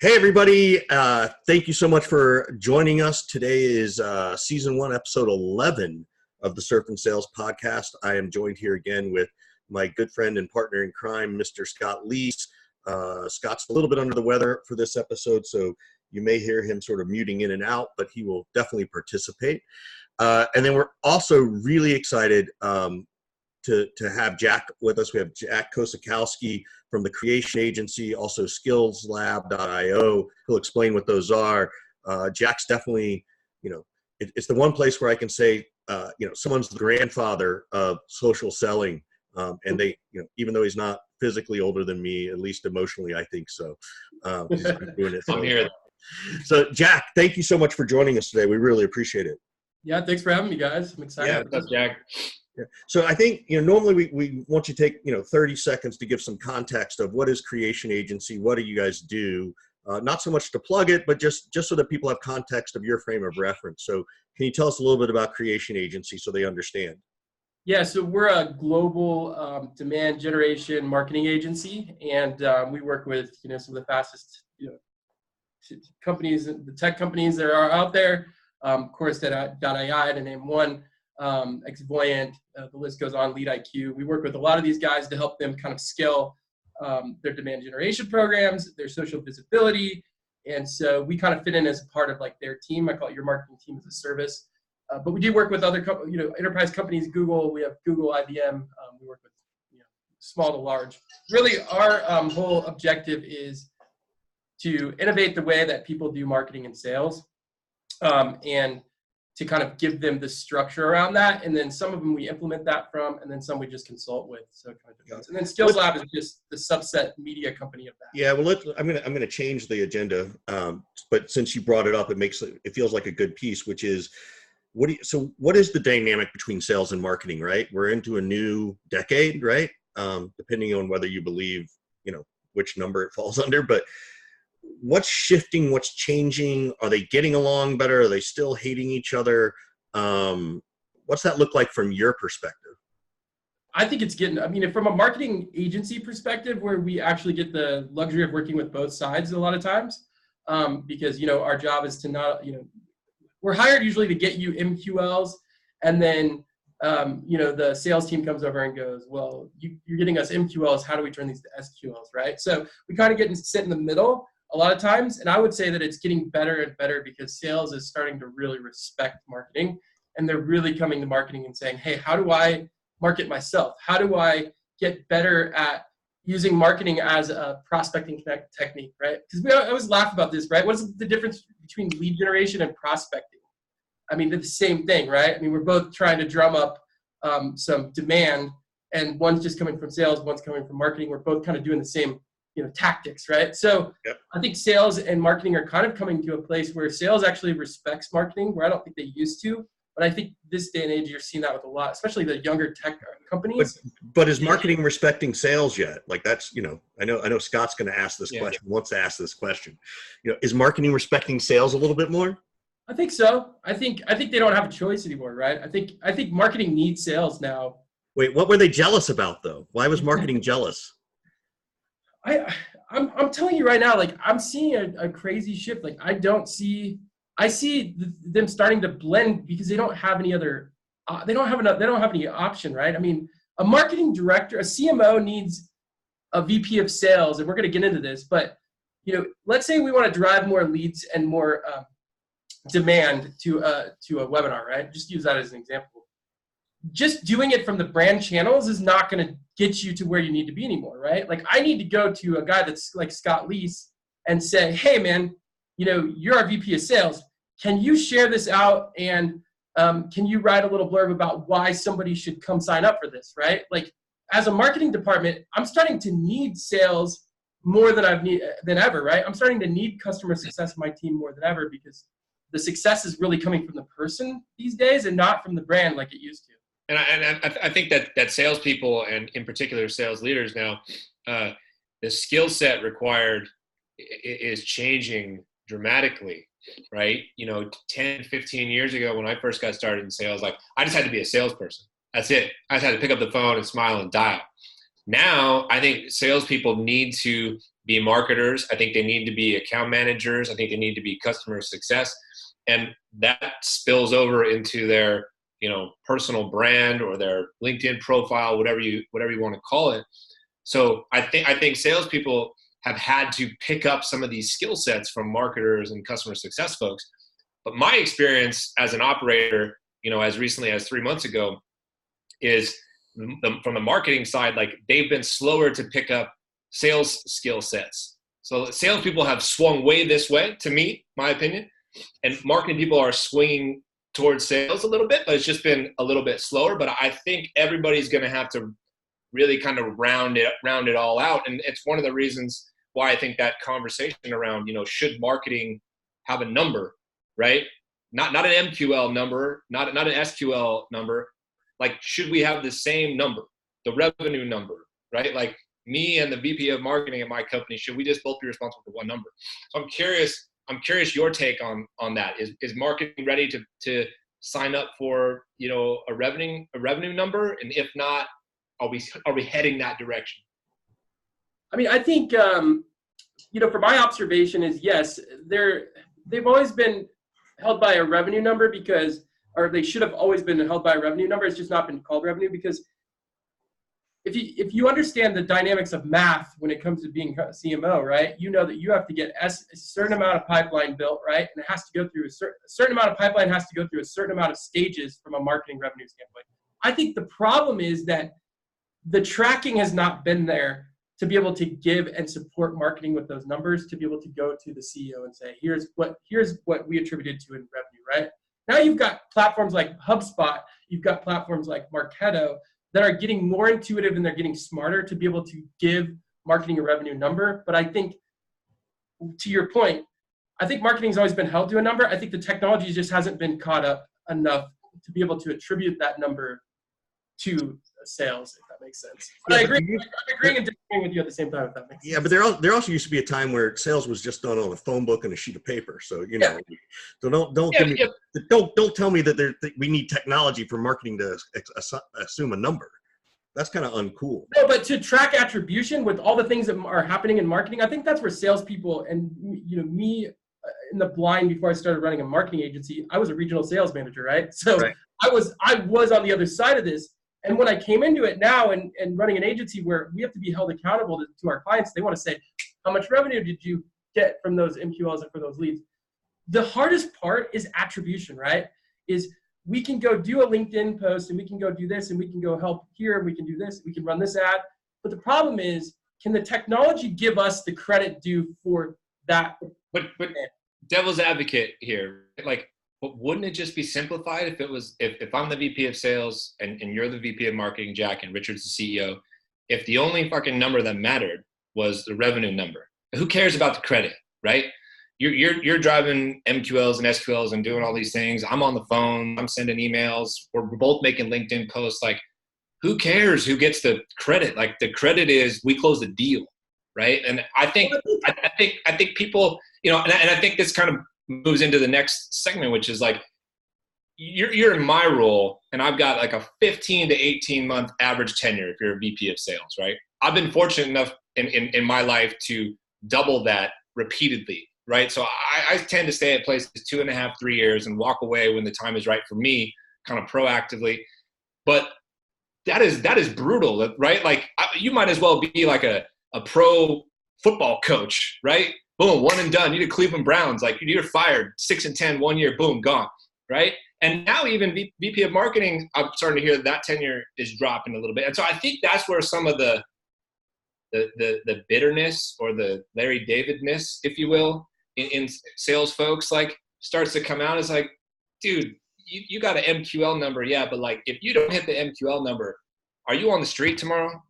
Hey, everybody. Thank you so much for joining us. Today is Season 1, Episode 11 of the Surf Sales Podcast. I am joined here again with my good friend and partner in crime, Mr. Scott Leese. Scott's a little bit under the weather for this episode, so you may hear him sort of muting in and out, but he will definitely participate. And then we're also really excited to have Jack with us. We have Jack Kosakowski from the Creation Agency, also skillslab.io. He'll explain what those are. Jack's definitely, it's the one place where I can say, someone's the grandfather of social selling. And they, even though he's not physically older than me, at least emotionally, I think so. He's been doing it. I'm here. So Jack, thank you so much for joining us today. We really appreciate it. Yeah, thanks for having me, guys. I'm excited. Yeah, what's up, Jack? Yeah. So I think, normally we want you to take, 30 seconds to give some context of what is Creation Agency, what do you guys do? Not so much to plug it, but just so that people have context of your frame of reference. So can you tell us a little bit about Creation Agency so they understand? Yeah, so we're a global demand generation marketing agency, and we work with, some of the fastest, companies, the tech companies that are out there. Of course, .ai to name one. Xvoyant, the list goes on, Lead IQ. We work with a lot of these guys to help them kind of scale their demand generation programs, their social visibility. And so we kind of fit in as a part of like their team. I call it your marketing team as a service. But we do work with other enterprise companies, Google. We have Google, IBM. We work with small to large. Really, our whole objective is to innovate the way that people do marketing and sales. And to kind of give them the structure around that. And then some of them we implement that from, and then some we just consult with. So it kind of depends. And then Skills Lab is just the subset media company of that. Yeah, well, I'm gonna change the agenda. But since you brought it up, it feels like a good piece, which is, what is the dynamic between sales and marketing, right? We're into a new decade, right? Depending on whether you believe, which number it falls under, but what's shifting, what's changing? Are they getting along better? Are they still hating each other? What's that look like from your perspective? I think it's from a marketing agency perspective, where we actually get the luxury of working with both sides a lot of times, because, our job is to not, we're hired usually to get you MQLs, and then, the sales team comes over and goes, well, you're getting us MQLs. How do we turn these to SQLs, right? So we kind of sit in the middle a lot of times. And I would say that it's getting better and better because sales is starting to really respect marketing, and they're really coming to marketing and saying, hey, how do I market myself? How do I get better at using marketing as a prospecting technique, right? Because we always laugh about this, right? What's the difference between lead generation and prospecting? I mean, they're the same thing, right? I mean, we're both trying to drum up some demand, and one's just coming from sales, one's coming from marketing. We're both kind of doing the same tactics, right? So yep. I think sales and marketing are kind of coming to a place where sales actually respects marketing, where I don't think they used to. But I think this day and age, you're seeing that with a lot, especially the younger tech companies. But is marketing respecting sales yet? Like that's, I know Scott's going to ask this question, wants to ask this question. Is marketing respecting sales a little bit more? I think so. I think they don't have a choice anymore, right? I think marketing needs sales now. Wait, what were they jealous about though? Why was marketing jealous? I'm telling you right now, like I'm seeing a crazy shift. Like I see them starting to blend because they don't have any other, they don't have any option, right? I mean, a marketing director, a CMO needs a VP of sales, and we're going to get into this, but let's say we want to drive more leads and more demand to a webinar, right? Just use that as an example. Just doing it from the brand channels is not going to get you to where you need to be anymore, right? Like I need to go to a guy that's like Scott Leese and say, hey man, you're our VP of sales. Can you share this out? And can you write a little blurb about why somebody should come sign up for this, right? Like as a marketing department, I'm starting to need sales more than ever, right? I'm starting to need customer success in my team more than ever because the success is really coming from the person these days and not from the brand like it used to. And I think that salespeople, and in particular sales leaders now, the skill set required is changing dramatically, right? 10, 15 years ago when I first got started in sales, like I just had to be a salesperson. That's it. I just had to pick up the phone and smile and dial. Now, I think salespeople need to be marketers. I think they need to be account managers. I think they need to be customer success. And that spills over into their, personal brand or their LinkedIn profile, whatever you want to call it. So I think salespeople have had to pick up some of these skill sets from marketers and customer success folks. But my experience as an operator, as recently as 3 months ago, is from the marketing side, like they've been slower to pick up sales skill sets. So salespeople have swung way this way, to me, my opinion, and marketing people are swinging towards sales a little bit, but it's just been a little bit slower. But I think everybody's going to have to really kind of round it all out. And it's one of the reasons why I think that conversation around, should marketing have a number, right? Not an MQL number, not an SQL number. Like, should we have the same number, the revenue number, right? Like me and the VP of marketing at my company, should we just both be responsible for one number? So I'm curious your take on that. Is marketing ready to sign up for, a revenue number? And if not, are we heading that direction? I mean, I think, from my observation is yes, they've always been held by a revenue number or they should have always been held by a revenue number. It's just not been called revenue because if you understand the dynamics of math when it comes to being a CMO, right? You know that you have to get a certain amount of pipeline built, right? And it has to go through a certain amount of pipeline has to go through a certain amount of stages from a marketing revenue standpoint. I think the problem is that the tracking has not been there to be able to give and support marketing with those numbers, to be able to go to the CEO and say, here's what we attributed to in revenue, right? Now you've got platforms like HubSpot, you've got platforms like Marketo that are getting more intuitive and they're getting smarter to be able to give marketing a revenue number. But I think, to your point, I think marketing's always been held to a number. I think the technology just hasn't been caught up enough to be able to attribute that number to sales, if that makes sense. But I'm agreeing and disagreeing with you at the same time, if that makes sense. Yeah, but there also used to be a time where sales was just done on a phone book and a sheet of paper. So so don't tell me that we need technology for marketing to assume a number. That's kind of uncool. No, but to track attribution with all the things that are happening in marketing, I think that's where salespeople and me in the blind before I started running a marketing agency, I was a regional sales manager, right? So right. I was on the other side of this. And when I came into it now and running an agency where we have to be held accountable to our clients, they want to say, how much revenue did you get from those MQLs and for those leads? The hardest part is attribution, right? Is we can go do a LinkedIn post and we can go do this and we can go help here and we can do this, we can run this ad. But the problem is, can the technology give us the credit due for that? But devil's advocate here, like, but wouldn't it just be simplified if it was, if I'm the VP of sales and you're the VP of marketing, Jack, and Richard's the CEO, if the only fucking number that mattered was the revenue number? Who cares about the credit, right? You're driving MQLs and SQLs and doing all these things. I'm on the phone. I'm sending emails. We're both making LinkedIn posts. Like, who cares who gets the credit? Like, the credit is we close the deal, right? And I think people, and I think this kind of moves into the next segment, which is like, you're in my role and I've got like a 15 to 18 month average tenure if you're a VP of sales, right? I've been fortunate enough in my life to double that repeatedly, right? So I tend to stay at places 2.5, 3 years and walk away when the time is right for me, kind of proactively. But that is brutal, right? Like, you might as well be like a pro football coach, right? Boom, one and done. You're the Cleveland Browns. Like, you're fired, 6-10, 1 year, boom, gone, right? And now even VP of marketing, I'm starting to hear that tenure is dropping a little bit. And so I think that's where some of the bitterness or the Larry David-ness, if you will, in sales folks, like, starts to come out. It's like, dude, you got an MQL number, yeah, but like, if you don't hit the MQL number, are you on the street tomorrow?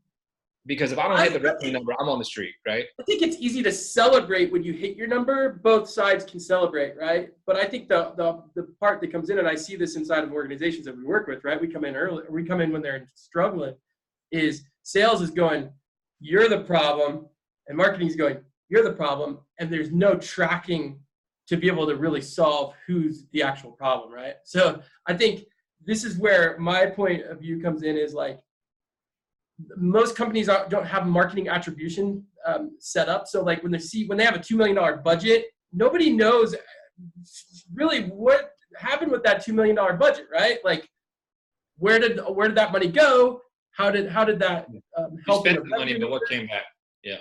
Because if I don't hit the revenue number, I'm on the street, right? I think it's easy to celebrate when you hit your number. Both sides can celebrate, right? But I think the part that comes in, and I see this inside of organizations that we work with, right? We come in early, we come in when they're struggling, is sales is going, you're the problem, and marketing is going, you're the problem, and there's no tracking to be able to really solve who's the actual problem, right? So I think this is where my point of view comes in, is like, most companies don't have marketing attribution set up. So like when they have a $2 million budget, nobody knows really what happened with that $2 million budget, right? Like where did that money go? How did that help? You spent the money, but what came back?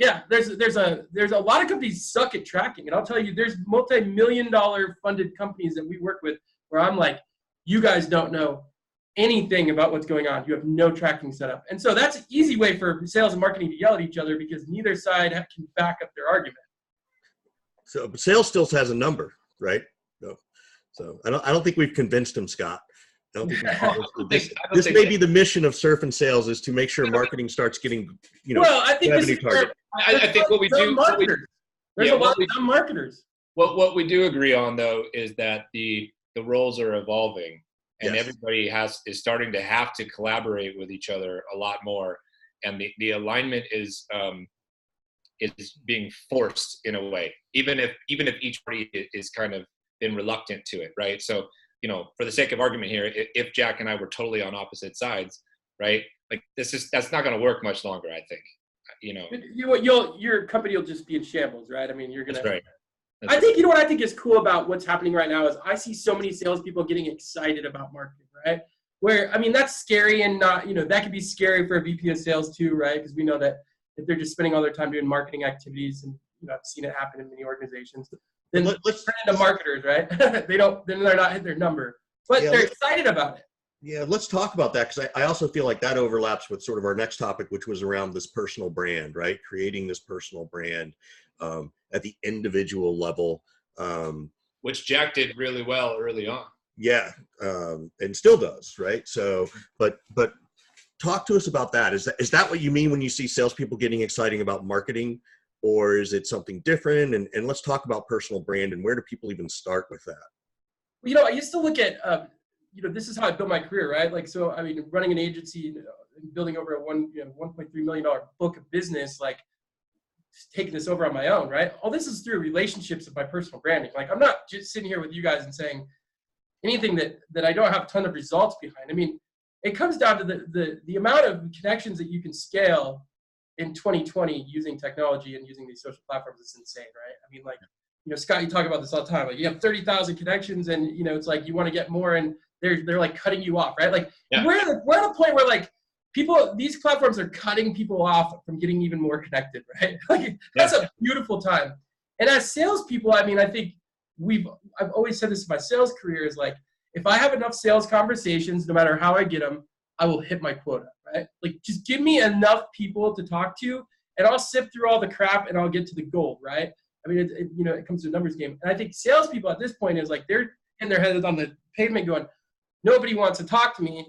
Yeah, there's a lot of companies suck at tracking, and I'll tell you, there's multi-million-dollar funded companies that we work with where I'm like, you guys don't know anything about what's going on. You have no tracking set up, and so that's an easy way for sales and marketing to yell at each other because neither side can back up their argument. So, but sales still has a number, right? No. So I don't think we've convinced him, Scott. I don't think this may be the mission of Surf and Sales is to make sure marketing starts getting, well, I think revenue target. I think what we do. There's a lot of dumb marketers. What we do agree on though is that the roles are evolving, and Yes. everybody is starting to have to collaborate with each other a lot more, and the alignment is being forced in a way, even if each party is kind of been reluctant to it, right? So, for the sake of argument here, if Jack and I were totally on opposite sides, right? Like that's not going to work much longer, I think. Your company will just be in shambles, right? I mean, you're gonna. That's right. I think what I think is cool about what's happening right now is I see so many salespeople getting excited about marketing, right? Where I mean that's scary and not, that could be scary for a VP of sales too, right? Because we know that if they're just spending all their time doing marketing activities, and I've seen it happen in many organizations, then let's turn into marketers, right? They're not hitting their number, but they're excited about it. Yeah, let's talk about that because I also feel like that overlaps with sort of our next topic, which was around this personal brand, right? Creating this personal brand at the individual level. Which Jack did really well early on. Yeah, and still does, right? So, but talk to us about that. Is that what you mean when you see salespeople getting exciting about marketing, or is it something different? And let's talk about personal brand and where do people even start with that? Well, I used to look at, this is how I built my career, right? Like, so, I mean, running an agency and building over a $1.3 million book of business, like taking this over on my own, right? All this is through relationships of my personal branding. Like, I'm not just sitting here with you guys and saying anything that I don't have a ton of results behind. I mean, it comes down to the amount of connections that you can scale in 2020 using technology and using these social platforms is insane, right? I mean, like, Scott, you talk about this all the time. Like, you have 30,000 connections, and it's like you want to get more, and they're like cutting you off, right? Like, we're at a point where like these platforms are cutting people off from getting even more connected, right? Like, that's a beautiful time. And as salespeople, I mean, I think I've always said this in my sales career is like, if I have enough sales conversations, no matter how I get them, I will hit my quota, right? Like, just give me enough people to talk to, and I'll sift through all the crap, and I'll get to the gold, right? I mean, it comes to a numbers game. And I think salespeople at this point is like, they're hitting their heads on the pavement going, nobody wants to talk to me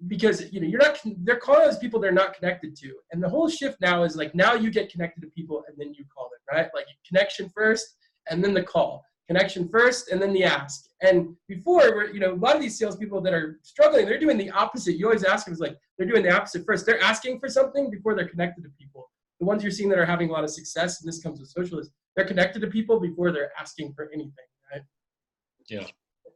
because, they're calling those people they're not connected to. And the whole shift now is like, now you get connected to people and then you call them, right? Like, connection first and then the call. Connection first and then the ask. And before, a lot of these salespeople that are struggling, they're doing the opposite. You always ask them, it's like, they're doing the opposite first. They're asking for something before they're connected to people. The ones you're seeing that are having a lot of success, and this comes with socialists, they're connected to people before they're asking for anything, right? Yeah.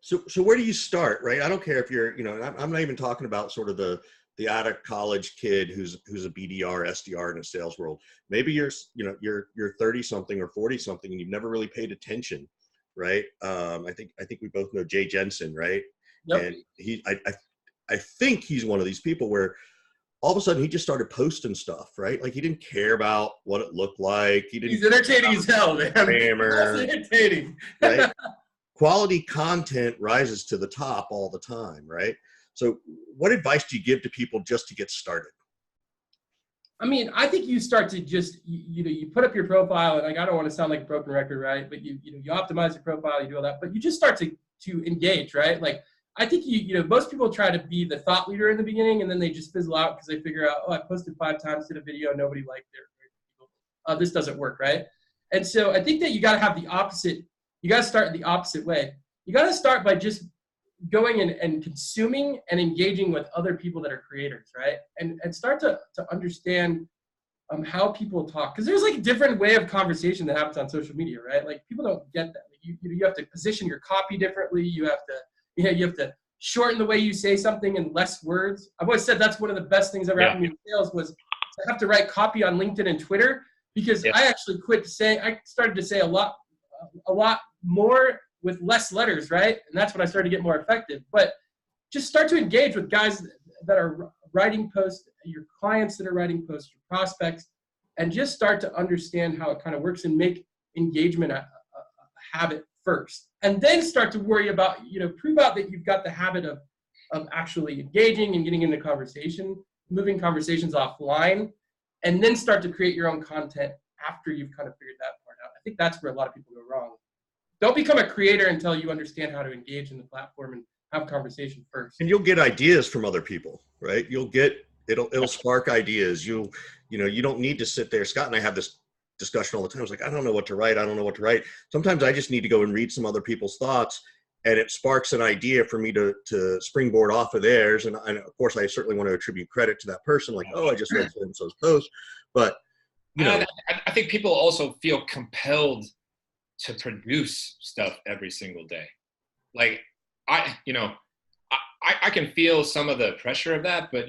So where do you start, right? I don't care if you're, I'm not even talking about sort of the out of college kid who's a BDR, SDR in a sales world. Maybe you're 30 something or 40 something and you've never really paid attention, right? I think we both know Jay Jensen, right? Yep. And I think he's one of these people where all of a sudden he just started posting stuff, right? Like, he didn't care about what it looked like. He's entertaining as hell, man. He's entertaining. Right? Quality content rises to the top all the time, right? So what advice do you give to people just to get started? I mean, I think you start to just, you put up your profile, and like, I don't want to sound like a broken record, right? But you optimize your profile, you do all that, but you just start to engage, right? Like, I think most people try to be the thought leader in the beginning, and then they just fizzle out because they figure out, I posted 5 times, did a video, nobody liked it. This doesn't work, right? And so I think that you got to have the opposite. You got to start the opposite way. You got to start by just going and consuming and engaging with other people that are creators, right? And start to understand how people talk, because there's like a different way of conversation that happens on social media, right? Like, people don't get that. Like, you have to position your copy differently. You have to shorten the way you say something in less words. I've always said that's one of the best things that ever happened to me in sales was I have to write copy on LinkedIn and Twitter because Yeah. I actually I started to say a lot more with less letters, right? And that's when I started to get more effective. But just start to engage with guys that are writing posts, your clients that are writing posts, your prospects, and just start to understand how it kind of works and make engagement a habit first. And then start to worry about, prove out that you've got the habit of actually engaging and getting into conversation, moving conversations offline, and then start to create your own content after you've kind of figured that part out. I think that's where a lot of people go wrong. Don't become a creator until you understand how to engage in the platform and have conversation first. And you'll get ideas from other people, right? It'll spark ideas. You don't need to sit there. Scott and I have this discussion all the time. It's like, I don't know what to write. Sometimes I just need to go and read some other people's thoughts, and it sparks an idea for me to springboard off of theirs. And of course, I certainly want to attribute credit to that person. Like, oh, I just read so-and-so's post. But, I think people also feel compelled to produce stuff every single day. Like, I can feel some of the pressure of that, but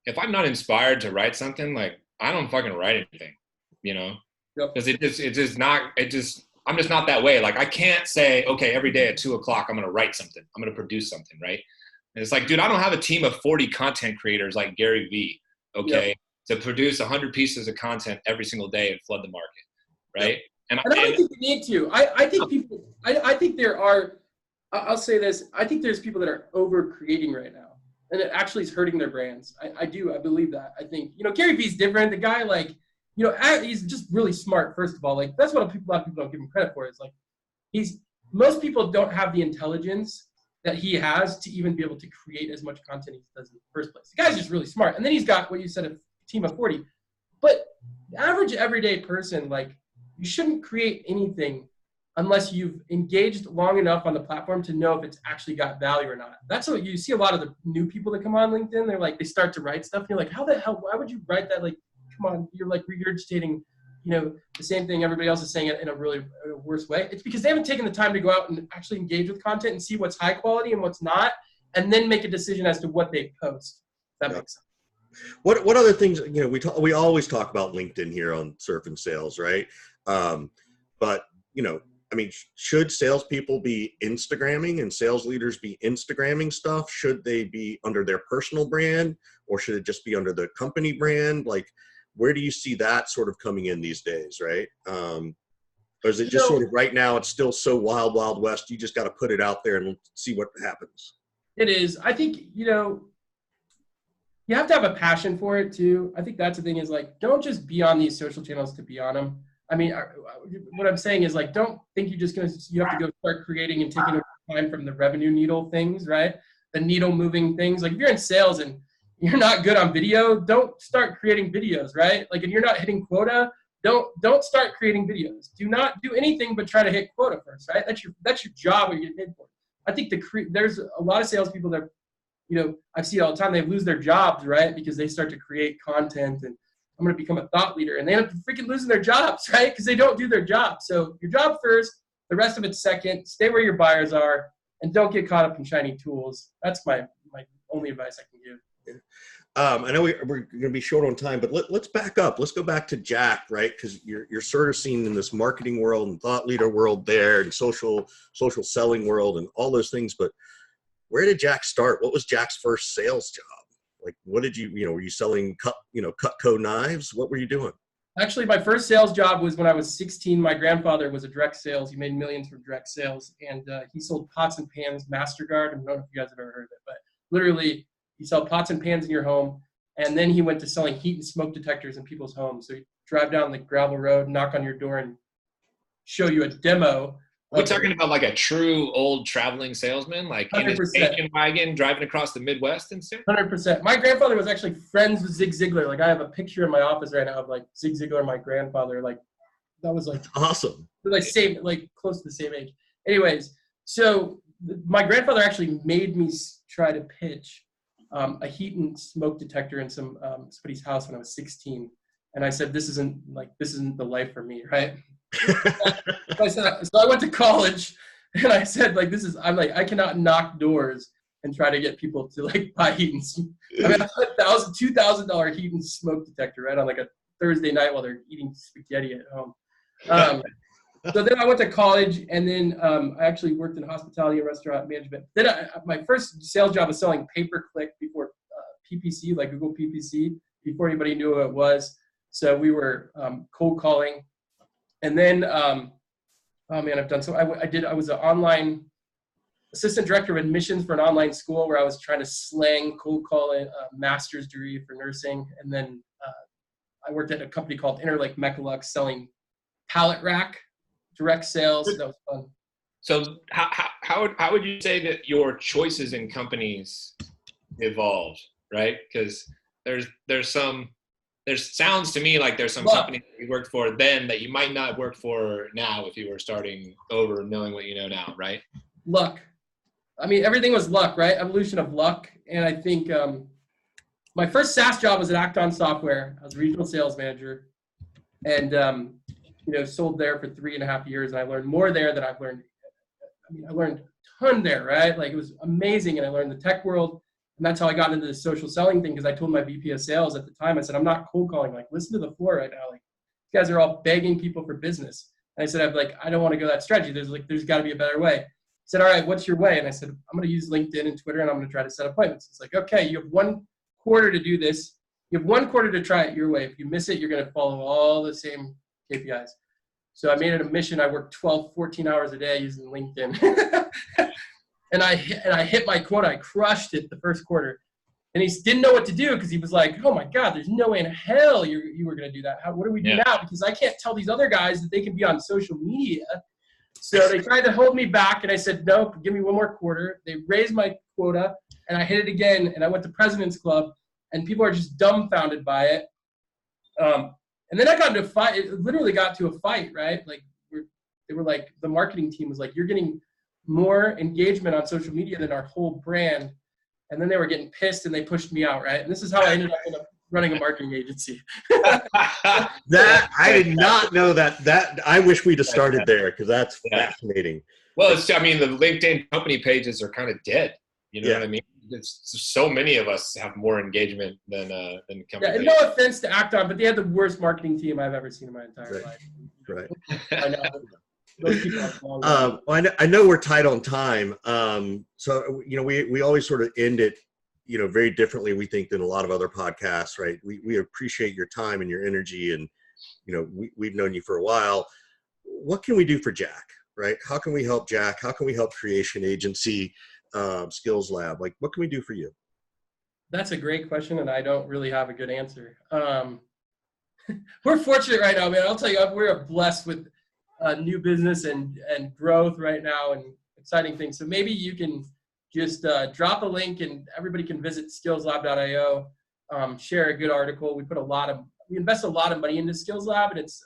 if I'm not inspired to write something, like, I don't fucking write anything, because I'm just not that way. Like, I can't say, okay, every day at 2:00, I'm going to write something. I'm going to produce something. Right. And it's like, dude, I don't have a team of 40 content creators like Gary Vee. Okay. Yep. To produce 100 pieces of content every single day and flood the market. Right. Yep. And I don't think you need to. I think there are, I'll say this, I think there's people that are over creating right now, and it actually is hurting their brands. I believe that. I think, Gary Vee's different. The guy, like, he's just really smart, first of all. Like, that's what a lot of people don't give him credit for. Is like, most people don't have the intelligence that he has to even be able to create as much content he does in the first place. The guy's just really smart. And then he's got what you said, a team of 40. But the average everyday person, like, you shouldn't create anything unless you've engaged long enough on the platform to know if it's actually got value or not. That's what you see a lot of the new people that come on LinkedIn. They're like, they start to write stuff. And you're like, how the hell, why would you write that? Like, come on, you're like regurgitating, the same thing everybody else is saying it in a really worse way. It's because they haven't taken the time to go out and actually engage with content and see what's high quality and what's not, and then make a decision as to what they post. If that makes sense. What other things, we always talk about LinkedIn here on Surf and Sales, right? But, should salespeople be Instagramming and sales leaders be Instagramming stuff? Should they be under their personal brand, or should it just be under the company brand? Like, where do you see that sort of coming in these days, right? Or is it just sort of right now, it's still so wild, wild west, you just got to put it out there and see what happens? It is. I think, you have to have a passion for it too. I think that's the thing is, like, don't just be on these social channels to be on them. I mean, what I'm saying is, like, don't think you have to go start creating and taking over time from the revenue needle things, right? The needle moving things. Like, if you're in sales and you're not good on video, don't start creating videos, right? Like, if you're not hitting quota, don't start creating videos. Do not do anything but try to hit quota first, right? That's your job, or you get paid for it. I think there's a lot of salespeople that, I see it all the time. They lose their jobs, right? Because they start to create content and I'm going to become a thought leader, and they end up freaking losing their jobs, right? Because they don't do their job. So your job first, the rest of it second. Stay where your buyers are, and don't get caught up in shiny tools. That's my only advice I can give. I know we're going to be short on time, but let's back up. Let's go back to Jack, right? Because you're sort of seen in this marketing world and thought leader world there, and social selling world and all those things. But where did Jack start? What was Jack's first sales job? Like, what did were you selling Cutco knives? What were you doing? Actually, my first sales job was when I was 16. My grandfather was a direct sales. He made millions from direct sales, and he sold pots and pans, MasterGuard. I don't know if you guys have ever heard of it, but literally, you sell pots and pans in your home. And then he went to selling heat and smoke detectors in people's homes. So he'd drive down the gravel road, knock on your door, and show you a demo. We're talking about like a true old traveling salesman, like 100%. In his station wagon, driving across the Midwest and stuff? 100%. My grandfather was actually friends with Zig Ziglar. Like, I have a picture in my office right now of, like, Zig Ziglar and my grandfather. Like, that was, like, awesome. Like, close to the same age. Anyways, so my grandfather actually made me try to pitch a heat and smoke detector in somebody's house when I was 16. And I said, this isn't the life for me, right? So I went to college, and I said, like, I cannot knock doors and try to get people to, like, buy heat and smoke. I mean, I put $2,000 heat and smoke detector, right, on like a Thursday night while they're eating spaghetti at home. So then I went to college, and then I actually worked in hospitality and restaurant management. Then my first sales job was selling pay-per-click before PPC, like Google PPC, before anybody knew what it was. So we were cold calling. And then, oh man, I've done so. I was an online assistant director of admissions for an online school where I was trying to slang cold call a master's degree for nursing. And then I worked at a company called Interlake Mechalux selling pallet rack direct sales. That was fun. So how would you say that your choices in companies evolved, right? Because sounds to me like there's some companies that you worked for then that you might not work for now if you were starting over knowing what you know now, right? Luck. I mean, everything was luck, right? Evolution of luck. And I think my first SaaS job was at Acton Software. I was regional sales manager, and sold there for 3.5 years. And I learned more there than I've learned. I mean, I learned a ton there, right? Like, it was amazing. And I learned the tech world. And that's how I got into the social selling thing, because I told my VP of sales at the time, I said, I'm not cold calling. Like, listen to the floor right now. Like, these guys are all begging people for business. And I said, I don't want to go that strategy. There's got to be a better way. He said, all right, what's your way? And I said, I'm going to use LinkedIn and Twitter, and I'm going to try to set appointments. It's like, okay, you have 1 quarter to do this. You have 1 quarter to try it your way. If you miss it, you're going to follow all the same KPIs. So I made it a mission. I worked 12, 14 hours a day using LinkedIn. and I hit my quota. I crushed it the first quarter. And he didn't know what to do, because he was like, oh my God, there's no way in hell you were going to do that. What do we do now? Because I can't tell these other guys that they can be on social media. So they tried to hold me back, and I said, nope, give me 1 more quarter. They raised my quota, and I hit it again, and I went to President's Club, and people are just dumbfounded by it. And then I got into a fight. It literally got to a fight, right? Like, they were like, the marketing team was like, you're getting more engagement on social media than our whole brand. And then they were getting pissed, and they pushed me out, right? And this is how I ended up running a marketing agency. That I did not know that. That I wish we'd have started there, because that's fascinating. Well, the LinkedIn company pages are kind of dead. You know what I mean? It's so many of us have more engagement than company. Yeah, and no offense to Acton, but they had the worst marketing team I've ever seen in my entire life. Right. I know. Those people have long I know we're tight on time. So we always sort of end it, very differently, we think, than a lot of other podcasts, right? We appreciate your time and your energy, and we've known you for a while. What can we do for Jack, right? How can we help Jack? How can we help Creation Agency, Skills Lab? Like, what can we do for you? That's a great question, and I don't really have a good answer. We're fortunate right now, man. I'll tell you, we're blessed with new business and growth right now, and exciting things. So maybe you can just drop a link, and everybody can visit skillslab.io, share a good article. We invest a lot of money into Skills Lab, and it's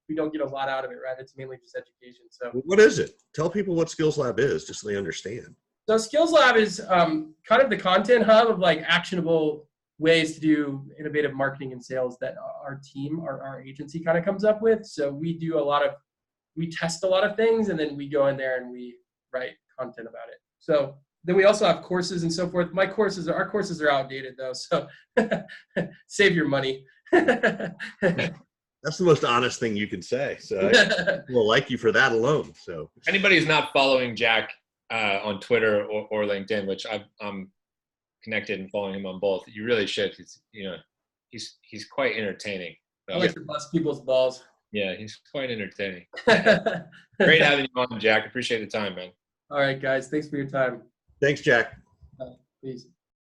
we don't get a lot out of it, right? It's mainly just education. So what is it? Tell people what Skills Lab is, just so they understand. So Skills Lab is kind of the content hub of like actionable ways to do innovative marketing and sales that our team, our agency kind of comes up with. So we test a lot of things, and then we go in there and we write content about it. So then we also have courses and so forth. Our courses are outdated though, so save your money. That's the most honest thing you can say. So we'll like you for that alone. So if anybody is not following Jack on Twitter or LinkedIn, which I'm connected and following him on both, you really should. He's quite entertaining. So, I like to bust people's balls. Yeah, he's quite entertaining. Great having you on, Jack. Appreciate the time, man. All right, guys. Thanks for your time. Thanks, Jack. Peace.